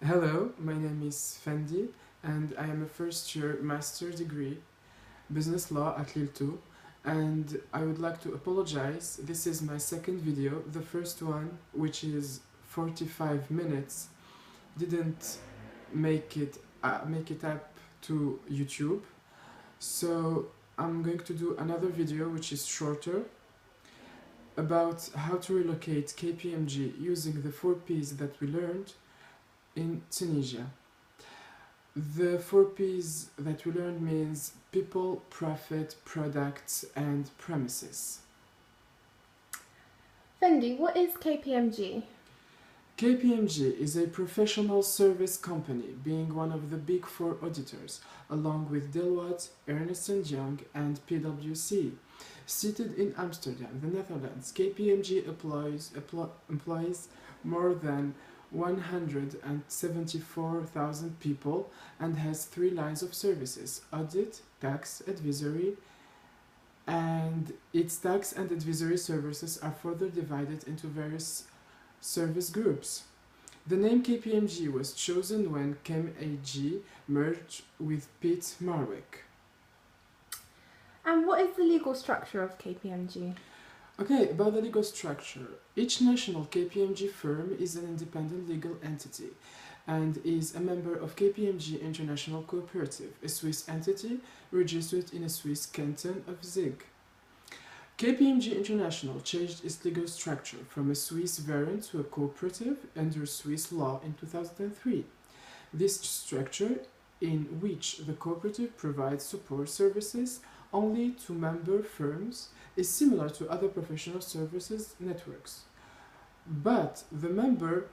Hello, my name is Fendi and I am a first year master degree business law at Lille 2, and I would like to apologize. This is my second video. The first one, which is 45 minutes, didn't make it up to YouTube. So I'm going to do another video which is shorter about how to relocate KPMG using the 4 P's that we learned in Tunisia. The 4 P's that we learned means people, profit, products, and premises. Fendi, what is KPMG? KPMG is a professional service company, being one of the big 4 auditors, along with Deloitte, Ernst & Young, and PwC. Seated in Amsterdam, the Netherlands, KPMG employs more than 174,000 people and has 3 lines of services: audit, tax, advisory, and its tax and advisory services are further divided into various service groups. The name KPMG was chosen when KPMG merged with Pitt Marwick. And what is the legal structure of KPMG? Okay, about the legal structure. Each national KPMG firm is an independent legal entity and is a member of KPMG International Cooperative, a Swiss entity registered in a Swiss canton of Zug. KPMG International changed its legal structure from a Swiss variant to a cooperative under Swiss law in 2003. This structure, in which the cooperative provides support services only to member firms, is similar to other professional services networks. But the member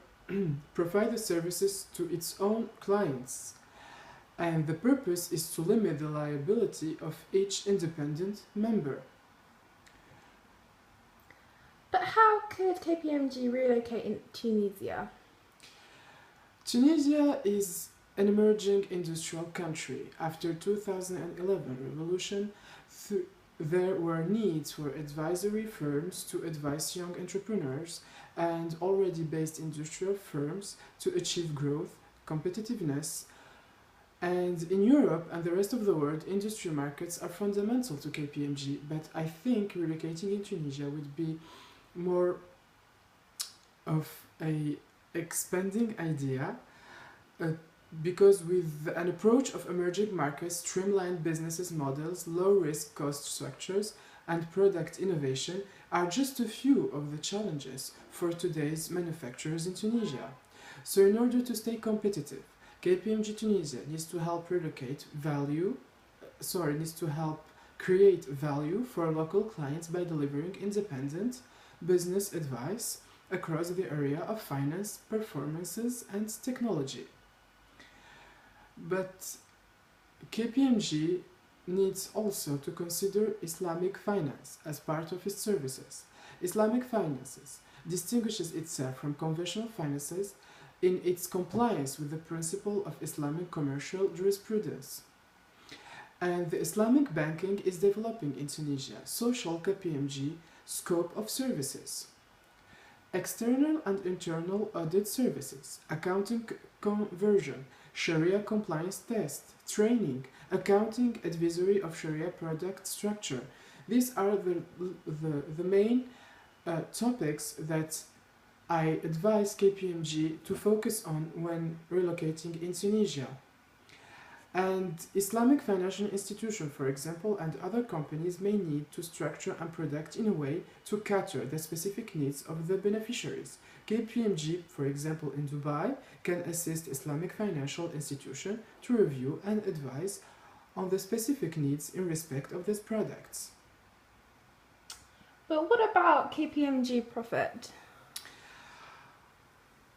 provides the services to its own clients, and the purpose is to limit the liability of each independent member. But how could KPMG relocate in Tunisia? Tunisia is an emerging industrial country. After 2011 revolution, there were needs for advisory firms to advise young entrepreneurs and already based industrial firms to achieve growth, competitiveness, and in Europe and the rest of the world, industry markets are fundamental to KPMG, but I think relocating in Tunisia would be more of a expanding idea, because with an approach of emerging markets, streamlined business models, low-risk cost structures, and product innovation are just a few of the challenges for today's manufacturers in Tunisia. So in order to stay competitive, KPMG Tunisia needs to help create value for local clients by delivering independent business advice across the area of finance, performances, and technology. But KPMG needs also to consider Islamic finance as part of its services. Islamic finances distinguishes itself from conventional finances in its compliance with the principle of Islamic commercial jurisprudence. And the Islamic banking is developing in Tunisia, so shall KPMG scope of services. External and internal audit services, accounting conversion, Sharia compliance test, training, accounting advisory of Sharia product structure. These are the main topics that I advise KPMG to focus on when relocating in Tunisia. And Islamic financial institutions, for example, and other companies may need to structure and product in a way to cater the specific needs of the beneficiaries. KPMG, for example, in Dubai, can assist Islamic financial institutions to review and advise on the specific needs in respect of these products. But what about KPMG profit?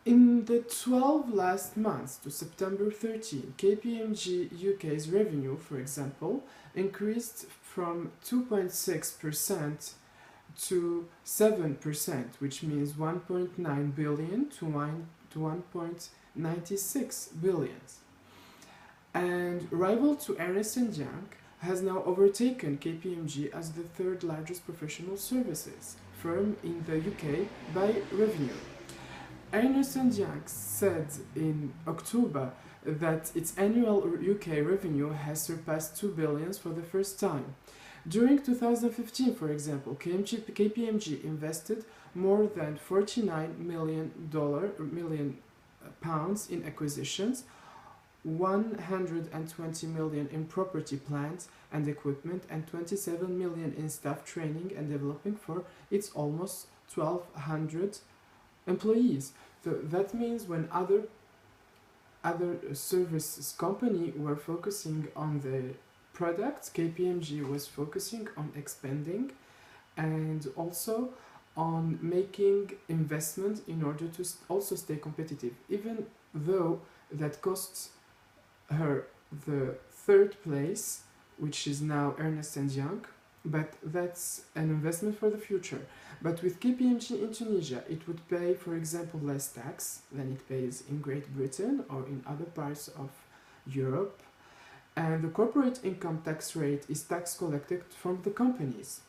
In the 12 last months to September 13, KPMG UK's revenue, for example, increased from 2.6% to 7%, which means 1.9 billion to 1.96 billion. And rival to Ernst & Young has now overtaken KPMG as the 3rd largest professional services firm in the UK by revenue. Ernst Young said in October that its annual UK revenue has surpassed 2 billion for the first time. During 2015, for example, KPMG invested more than $49 million pounds in acquisitions, 120 million in property, plant and equipment, and 27 million in staff training and developing for its almost 1200 employees. So that means when other services company were focusing on the products, KPMG was focusing on expanding and also on making investment in order to also stay competitive, even though that costs her the third place, which is now Ernst and Young, but that's an investment for the future. But with KPMG in Tunisia, it would pay, for example, less tax than it pays in Great Britain or in other parts of Europe, and the corporate income tax rate is tax collected from the companies.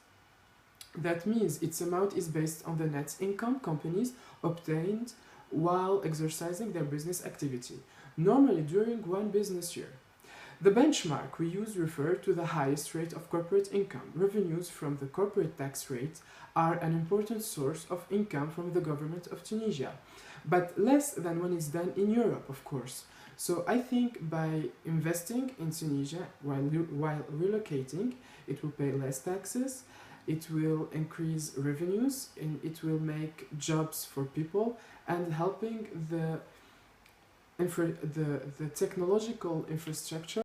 That means its amount is based on the net income companies obtained while exercising their business activity, normally during one business year. The benchmark we use refer to the highest rate of corporate income. Revenues from the corporate tax rate are an important source of income from the government of Tunisia, but less than when it's done in Europe, of course. So I think by investing in Tunisia while relocating, it will pay less taxes, it will increase revenues, and it will make jobs for people and helping the technological infrastructure